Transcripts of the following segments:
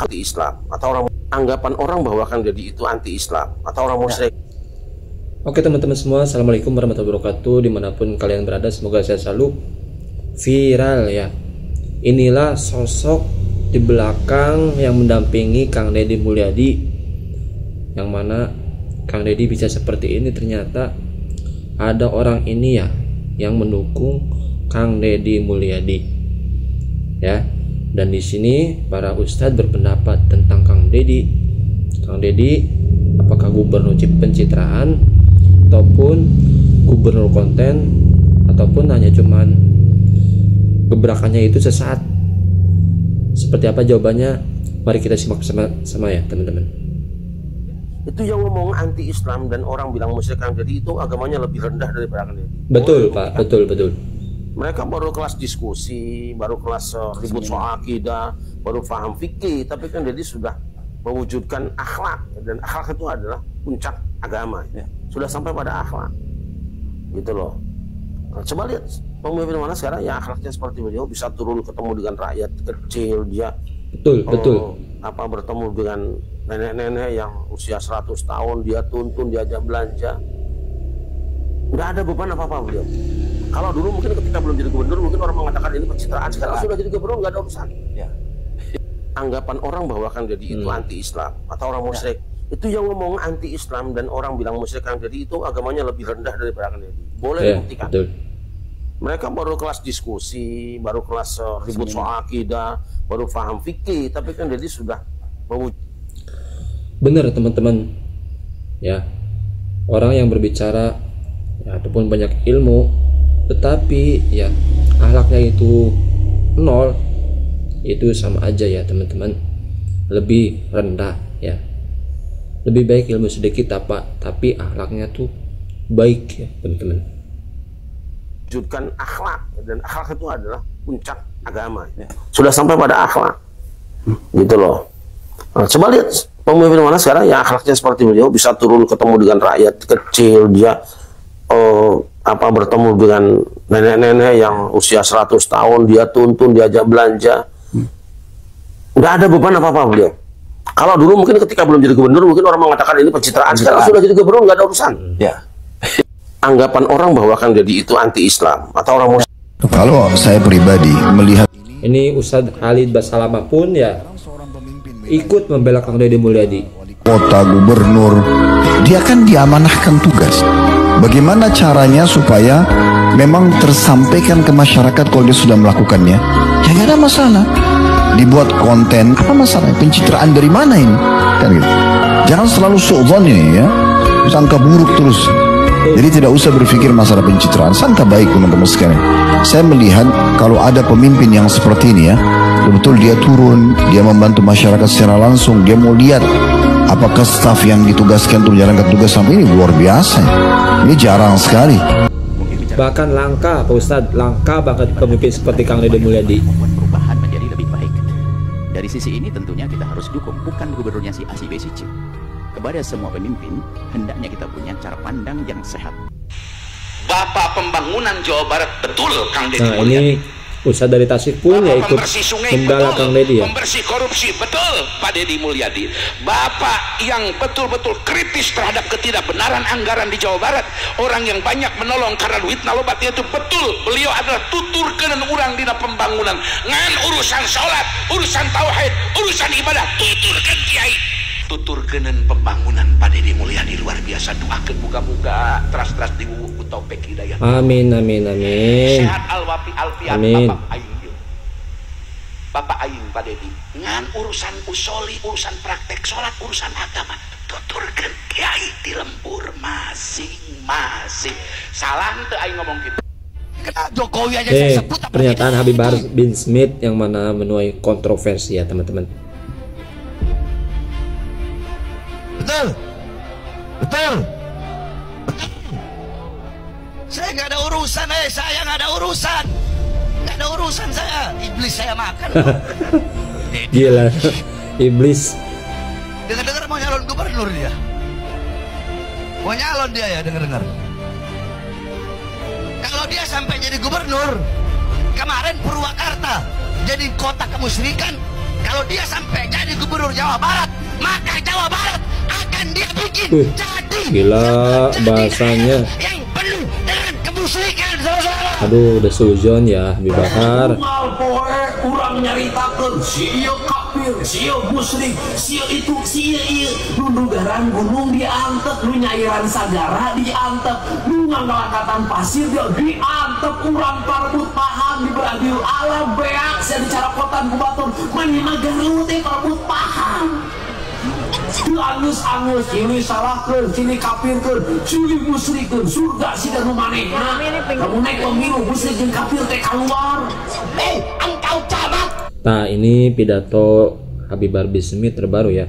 anti Islam atau orang anggapan orang bahwa kan jadi itu anti Islam atau orang musyrik. Oke teman-teman semua, assalamualaikum warahmatullahi wabarakatuh. Dimanapun kalian berada, semoga saya selalu viral ya. Inilah sosok di belakang yang mendampingi Kang Deddy Mulyadi, yang mana Kang Deddy bisa seperti ini. Ternyata ada orang ini ya yang mendukung Kang Deddy Mulyadi ya. Dan di sini para ustadz berpendapat tentang Kang Deddy. Kang Deddy apakah gubernur pencitraan ataupun gubernur konten, ataupun hanya cuman gebrakannya itu sesat? Seperti apa jawabannya? Mari kita simak sama ya teman-teman. Itu yang ngomong anti Islam dan orang bilang musyrik Kang Deddy itu agamanya lebih rendah daripada Kang Deddy. Betul Pak, betul. Mereka baru kelas diskusi, baru kelas ribut soal akidah, baru paham fikih, tapi Kang Deddy sudah mewujudkan akhlak, dan akhlak itu adalah puncak agama ya. Sudah sampai pada akhlak gitu loh. Nah, coba lihat pemimpin mana sekarang yang akhlaknya seperti beliau, bisa turun ketemu dengan rakyat kecil, dia betul bertemu dengan nenek-nenek yang usia 100 tahun, dia tuntun, diajak belanja, nggak ada beban apa-apa beliau. Kalau dulu mungkin ketika belum jadi gubernur mungkin orang mengatakan ini pencitraan, sekarang sudah jadi gubernur nggak ada urusan ya. Anggapan orang bahwa Kang Deddy itu anti Islam atau orang musyrik, itu yang ngomong anti Islam dan orang bilang musyrik Kang Deddy itu agamanya lebih rendah daripada Kang Deddy. Boleh dibuktikan. Mereka baru kelas diskusi, baru kelas ribut soal akidah, baru paham fikih, tapi Kang Deddy sudah benar teman-teman ya. Orang yang berbicara ya, ataupun banyak ilmu tetapi ya akhlaknya itu nol, itu sama aja ya teman-teman, lebih rendah ya. Lebih baik ilmu sedikit tapi akhlaknya tuh baik ya teman-teman. Wujudkan akhlak, dan akhlak itu adalah puncak agama ya. Sudah sampai pada akhlak gitu loh. Nah, coba lihat pemimpin mana sekarang yang akhlaknya seperti beliau, bisa turun ketemu dengan rakyat kecil, dia bertemu dengan nenek-nenek yang usia 100 tahun, dia tuntun, diajak belanja, nggak ada beban apa-apa beliau. Kalau dulu mungkin ketika belum jadi gubernur mungkin orang mengatakan ini pencitraan, sekarang sudah jadi gubernur nggak ada urusan ya. Anggapan orang bahwa Kang Deddy itu anti Islam atau orang musyrik. Kalau saya pribadi melihat ini, Ustadz Khalid Basalamah pun ya ikut membela Kang Deddy Mulyadi. Kota gubernur, dia kan diamanahkan tugas. Bagaimana caranya supaya memang tersampaikan ke masyarakat kalau dia sudah melakukannya? Ya nggak ada masalah. Dibuat konten, apa masalahnya? Pencitraan dari mana ini? Kan gitu. Jangan selalu suudzon ini ya, sangka buruk terus. Jadi tidak usah berpikir masalah pencitraan, sangka baik teman-teman sekalian. Saya melihat kalau ada pemimpin yang seperti ini ya, betul dia turun, dia membantu masyarakat secara langsung, dia mau lihat apakah staf yang ditugaskan untuk menjalankan tugas sampai ini luar biasa. Ini jarang sekali. Bahkan langka Pak Ustadz, langka banget pemimpin seperti Kang Deddy Mulyadi. Perubahan menjadi lebih baik. Dari sisi ini tentunya kita harus dukung, bukan gubernurnya si A, si B, si C. Kepada semua pemimpin, hendaknya kita punya cara pandang yang sehat. Bapak pembangunan Jawa Barat betul Kang Deddy Nah Mulyadi. ini Ustadz dari Tasik pun ya ikut membela Kang Deddy ya. Pembersih korupsi betul Pak Deddy Mulyadi. Bapak yang betul-betul kritis terhadap ketidakbenaran anggaran di Jawa Barat, orang yang banyak menolong karena duit nalobatnya itu betul. Beliau adalah tutur kenan urang dina pembangunan. Ngan urusan sholat, urusan tauhid, urusan ibadah, tutur ke kiai. Tutur kenan pembangunan Pak Deddy Mulyadi luar biasa. Doakeun muga-muga teras-teras diwuwuh taufik hidayah. Amin. Sehat alwafi alfiat. Amin. Bapak aing Pak Deddy ngan urusan usoli, urusan praktek sholat, urusan agama tuturkeun kiai di lembur masing-masing. Salah teu aing ngomong gitu. Jokowi aja saya sebut pernyataan Habib Bahar bin Smith yang mana menuai kontroversi ya teman-teman. Betul. Saya nggak ada urusan, saya nggak ada urusan. Nggak ada urusan saya. Iblis saya makan. Gila, iblis. Dengar-dengar mau nyalon gubernur dia. Mau nyalon dia ya, dengar-dengar. Kalau dia sampai jadi gubernur, kemarin Purwakarta jadi kota kemusyrikan, Kalau dia sampai jadi gubernur Jawa Barat, maka Jawa Barat akan dia bikin jadi gila bahasanya. yang penuh dengan kemusyrikan, saudara-saudara. Aduh, udah suzon ya Habib Bahar. Kurang nyaritakeun si ieu kafir, si ieu musyrik, si itu si ieu nu nugaran gunung diantep, nu nyairan sagara diantep, nu ngangalakatan pasir dia diantep, urang parbut paham di beradiu alam beak sia dicarakotan ku batur mani magaru teh parbut paham. Angus-angus ini salahkeun, sini kafirkeun, sini musyrikeun, surga sida nu manehna. Kamu naik pemilu musyrik jeung kafir teh keluar. Engkau camat. Nah, ini pidato Habib Bahar Smith terbaru ya.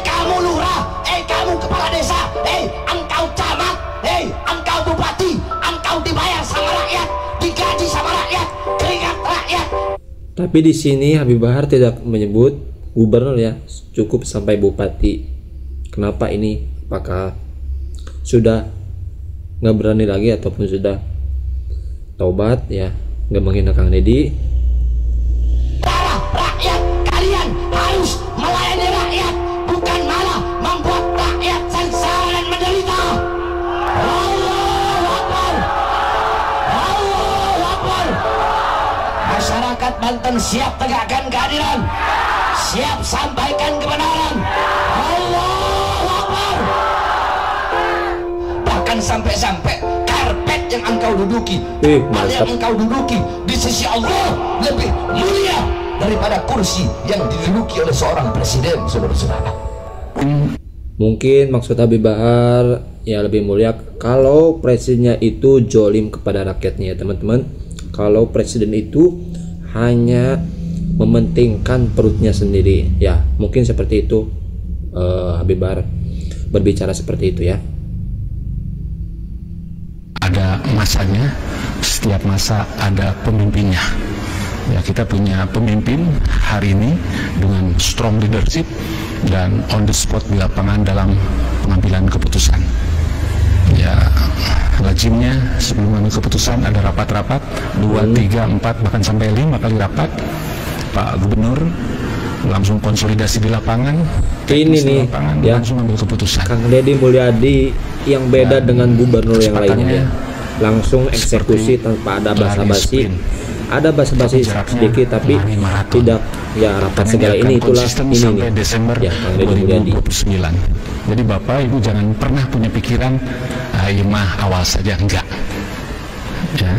Kamu lurah, kamu kepala desa, engkau camat, engkau bupati, engkau dibayar sama rakyat, digaji sama rakyat, keringat rakyat. Tapi di sini Habib Bahar tidak menyebut gubernur ya, cukup sampai bupati. Kenapa ini? Apakah sudah nggak berani lagi ataupun sudah taubat ya, nggak menghina Kang Deddy? Para rakyat, kalian harus melayani rakyat, bukan malah membuat rakyat sengsara dan menderita. Allahu Akbar, Allahu Akbar. Masyarakat Banten siap tegakkan keadilan, siap sampaikan kebenaran. Allahu Akbar. Bahkan sampai-sampai karpet yang engkau duduki, yang engkau duduki di sisi Allah lebih mulia daripada kursi yang diduduki oleh seorang presiden, saudara-saudara. Mungkin maksud Habib Bahar ya lebih mulia kalau presidennya itu jolim kepada rakyatnya ya teman-teman. Kalau presiden itu hanya mementingkan perutnya sendiri ya, mungkin seperti itu Habib Bahar berbicara seperti itu ya. Ada masanya, setiap masa ada pemimpinnya. Ya, kita punya pemimpin hari ini dengan strong leadership dan on the spot di lapangan dalam pengambilan keputusan. Ya, lazimnya sebelum mengambil keputusan ada rapat-rapat 2, 3, 4 bahkan sampai 5 kali rapat. Pak Gubernur langsung konsolidasi di lapangan. Ini nih lapangan, ya, langsung ambil keputusan. Kang Deddy Mulyadi yang beda dengan gubernur yang lainnya ya. Langsung eksekusi tanpa ada basa-basi. Ada basa-basi sedikit tapi tidak ya rapat segala ini, itulah ini nih Desember ya Kang Deddy Mulyadi. 2029. Jadi Bapak Ibu jangan pernah punya pikiran ya mah awal saja, enggak ya.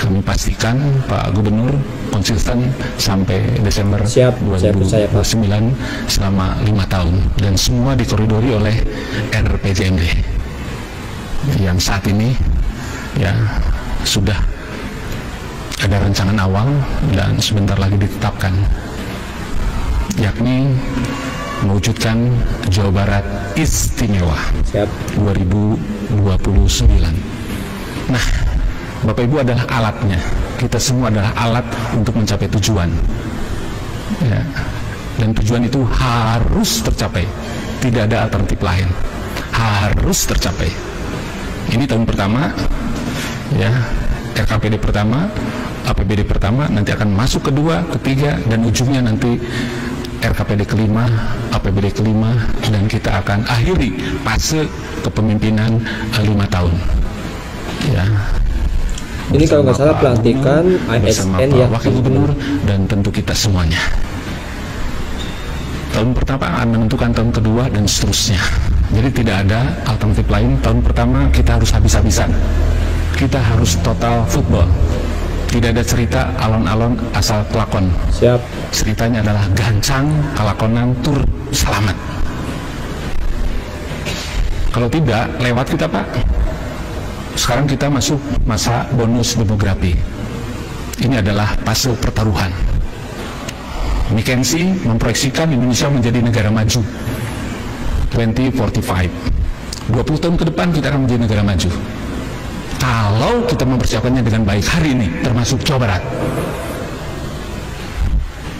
Kami pastikan Pak Gubernur konsisten sampai Desember 2029 selama 5 tahun dan semua dikoridori oleh RPJMD yang saat ini ya sudah ada rancangan awal dan sebentar lagi ditetapkan, yakni mewujudkan Jawa Barat Istimewa 2029. Nah, Bapak Ibu adalah alatnya, kita semua adalah alat untuk mencapai tujuan ya. Dan tujuan itu harus tercapai, tidak ada alternatif lain, harus tercapai. Ini tahun pertama ya, RKPD pertama, APBD pertama, nanti akan masuk kedua, ketiga, dan ujungnya nanti RKPD kelima, APBD kelima, dan kita akan akhiri fase kepemimpinan 5 tahun ya. Ini kalau nggak salah pelantikan ASN ya, Wakil Gubernur dan tentu kita semuanya. Tahun pertama akan menentukan tahun kedua dan seterusnya. Jadi tidak ada alternatif lain. Tahun pertama kita harus habis-habisan. Kita harus total football. Tidak ada cerita alon-alon asal kelakon. Siap. Ceritanya adalah gancang, kelakonan, tur selamat. Kalau tidak, lewat kita Pak. Sekarang kita masuk masa bonus demografi. Ini adalah fase pertaruhan. McKinsey memproyeksikan Indonesia menjadi negara maju 2045. 20 tahun ke depan kita akan menjadi negara maju. Kalau kita mempersiapkannya dengan baik hari ini, termasuk Jawa Barat.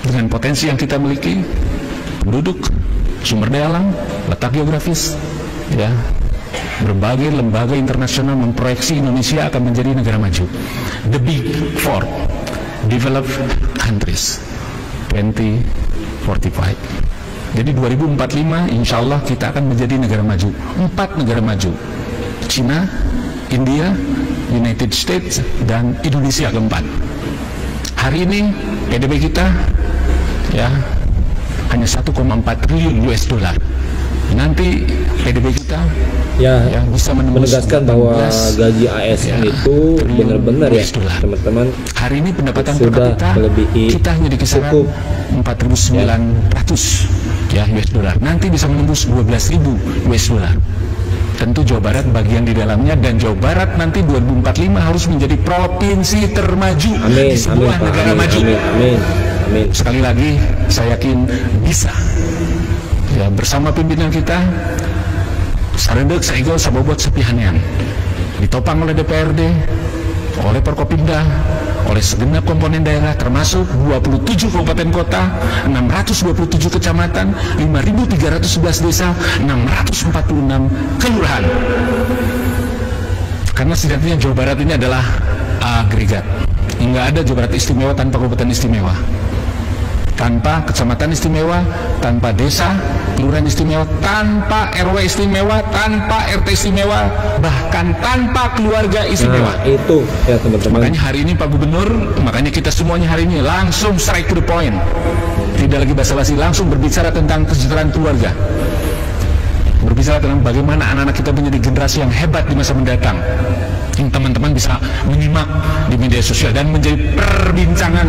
Dengan potensi yang kita miliki, penduduk, sumber daya alam, letak geografis, ya, Berbagai lembaga internasional memproyeksi Indonesia akan menjadi negara maju. The Big Four Developed Countries 2045. Jadi 2045 insya Allah kita akan menjadi negara maju. 4 negara maju: Cina, India, United States, dan Indonesia keempat. Hari ini PDB kita ya hanya 1,4 triliun US dollar. Nanti PDB kita ya bisa menegaskan bahwa gaji ASN itu benar-benar ya teman-teman. Hari ini pendapatan per sudah kapita melebihi kita hanya di kisaran 4.900 ya US dollar. Nanti bisa menembus 12.000 US dollar. Tentu Jawa Barat bagian di dalamnya, dan Jawa Barat nanti 2045 harus menjadi provinsi termaju di sebuah negara maju. Amin. Sekali lagi saya yakin bisa. Ya, bersama pimpinan kita sarendek saigol sabobot sepihanean ditopang oleh DPRD, oleh Forkopimda, oleh segenap komponen daerah termasuk 27 kabupaten kota, 627 kecamatan, 5.311 desa, 646 kelurahan. Karena sejatinya Jawa Barat ini adalah agregat. Nggak ada Jawa Barat istimewa tanpa kabupaten istimewa, tanpa kecamatan istimewa, tanpa desa, kelurahan istimewa, tanpa RW istimewa, tanpa RT istimewa, bahkan tanpa keluarga istimewa. Nah, itu ya teman-teman. Makanya hari ini Pak Gubernur, makanya kita semuanya hari ini langsung straight to the point. Tidak lagi basa-basi, langsung berbicara tentang kesejahteraan keluarga. Berbicara tentang bagaimana anak-anak kita menjadi generasi yang hebat di masa mendatang. Yang teman-teman bisa menyimak di media sosial dan menjadi perbincangan.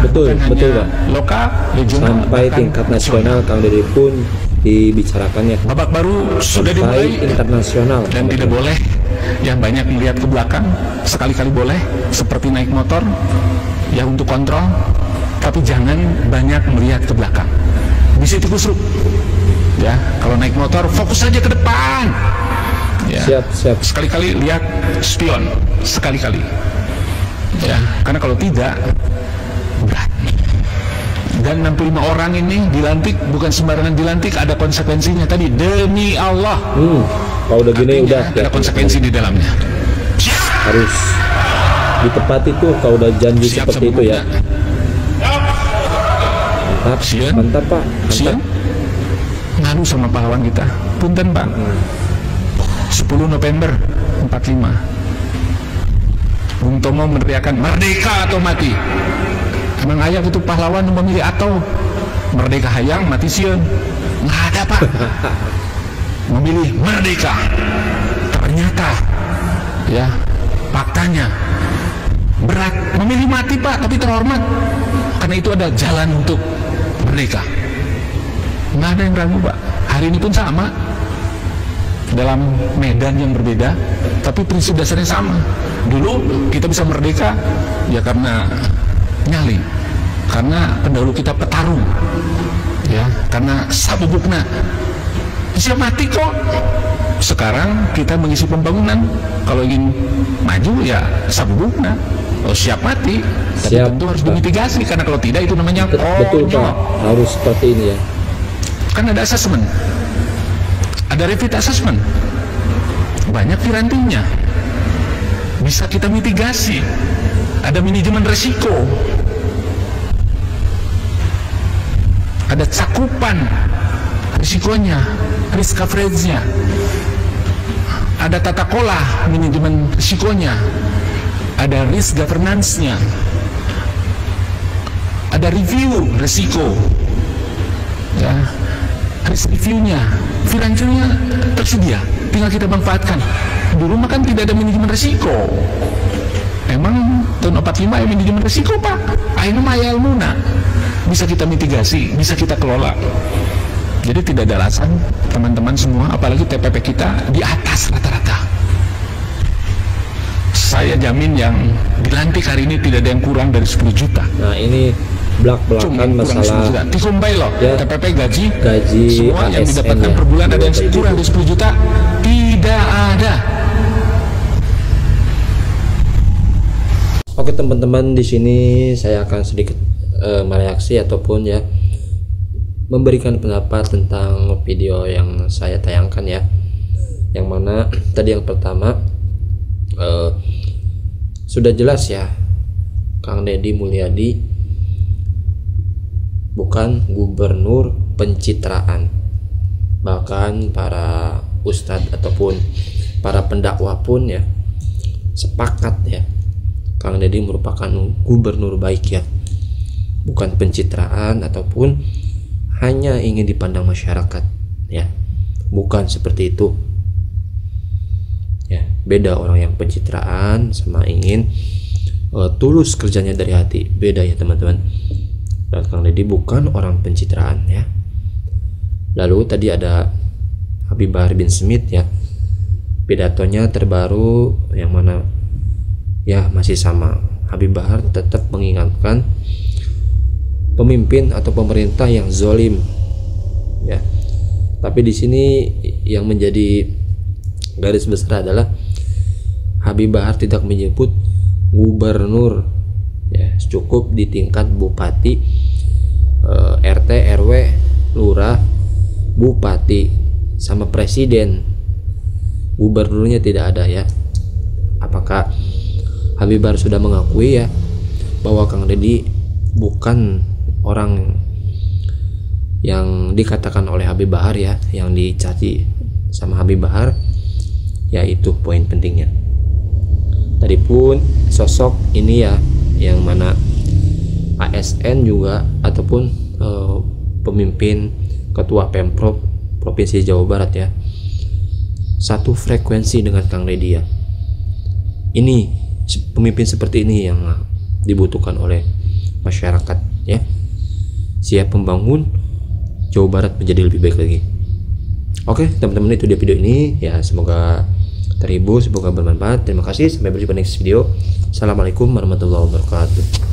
Betul Pak. Lokal, regional, sampai tingkat nasional Kang Dede pun dibicarakannya. Babak baru sudah dimulai internasional, dan tidak boleh yang banyak melihat ke belakang. Sekali-kali boleh, seperti naik motor ya untuk kontrol, tapi jangan banyak melihat ke belakang. Bisa tikusruk. Ya, kalau naik motor fokus saja ke depan. Ya. Siap. Sekali-kali lihat spion, sekali-kali. Ya, karena kalau tidak berat. Dan 65 orang ini dilantik bukan sembarangan dilantik, ada konsekuensinya tadi, demi Allah. Kalau udah gini udah ada konsekuensi di dalamnya. Harus ditepati tuh kalau udah janji seperti itu ya. Mantap Pak. Mantap. Nganu sama pahlawan kita. Punten Pak. 10 November 45 Bung Tomo meneriakan merdeka atau mati. Emang ayah itu pahlawan memilih atau merdeka hayang mati sieun? Nggak ada Pak. Memilih merdeka. Ternyata ya faktanya berat. Memilih mati Pak, tapi terhormat, karena itu ada jalan untuk merdeka. Nggak ada yang ragu Pak. Hari ini pun sama, dalam medan yang berbeda, tapi prinsip dasarnya sama. Dulu kita bisa merdeka ya karena nyali, karena pendahulu kita petarung, ya karena sabubukna siap mati kok. Sekarang kita mengisi pembangunan, kalau ingin maju ya sabubukna, siap mati, tapi tentu harus dimitigasi, karena kalau tidak itu namanya betul Pak, harus seperti ini ya. Kan ada asesmen, ada rapid assessment, banyak pirantinya, bisa kita mitigasi, ada manajemen resiko, ada cakupan risikonya, risk coverage-nya, ada tata kelola manajemen risikonya, ada risk governance-nya, ada review risiko, ya, risk review-nya, financial-nya tersedia, tinggal kita manfaatkan. Dulu mah kan tidak ada manajemen risiko. Emang tahun 45 ya manajemen risiko Pak. Akhirnya maya ilmuna, bisa kita mitigasi, bisa kita kelola. Jadi tidak ada alasan teman-teman semua, apalagi TPP kita di atas rata-rata. Saya jamin yang dilantik hari ini tidak ada yang kurang dari 10 juta. Nah ini belak-belakan masalah dikumpai loh ya, TPP gaji semua ASN yang didapatkan ya, per bulan ada yang kurang dari 10 juta, tidak ada. Oke teman-teman, di sini saya akan sedikit mereaksi ataupun ya memberikan pendapat tentang video yang saya tayangkan ya. Yang mana tadi yang pertama sudah jelas ya, Kang Deddy Mulyadi bukan gubernur pencitraan. Bahkan para ustadz ataupun para pendakwa pun ya sepakat ya, Kang Deddy merupakan gubernur baik ya, bukan pencitraan ataupun hanya ingin dipandang masyarakat ya, bukan seperti itu ya. Beda orang yang pencitraan sama ingin tulus kerjanya dari hati, beda ya teman-teman. Dan Kang Deddy bukan orang pencitraan ya. Lalu tadi ada Habib Bahar bin Smith ya, pidatonya terbaru yang mana ya masih sama. Habib Bahar tetap mengingatkan pemimpin atau pemerintah yang zolim ya. Tapi di sini yang menjadi garis besar adalah Habib Bahar tidak menyebut gubernur ya, cukup di tingkat bupati, RT, RW, lurah, bupati sama presiden. Gubernurnya tidak ada ya. Apakah Habib Bahar sudah mengakui ya bahwa Kang Deddy bukan orang yang dikatakan oleh Habib Bahar ya, yang dicaci sama Habib Bahar? Yaitu poin pentingnya. Tadi pun sosok ini ya, yang mana ASN juga ataupun pemimpin ketua Pemprov Provinsi Jawa Barat ya, satu frekuensi dengan Kang Deddy ya. Ini pemimpin seperti ini yang dibutuhkan oleh masyarakat ya, siap membangun Jawa Barat menjadi lebih baik lagi. Oke teman-teman, itu dia video ini ya, semoga terhibur, semoga bermanfaat. Terima kasih, sampai berjumpa next video. Assalamualaikum warahmatullahi wabarakatuh.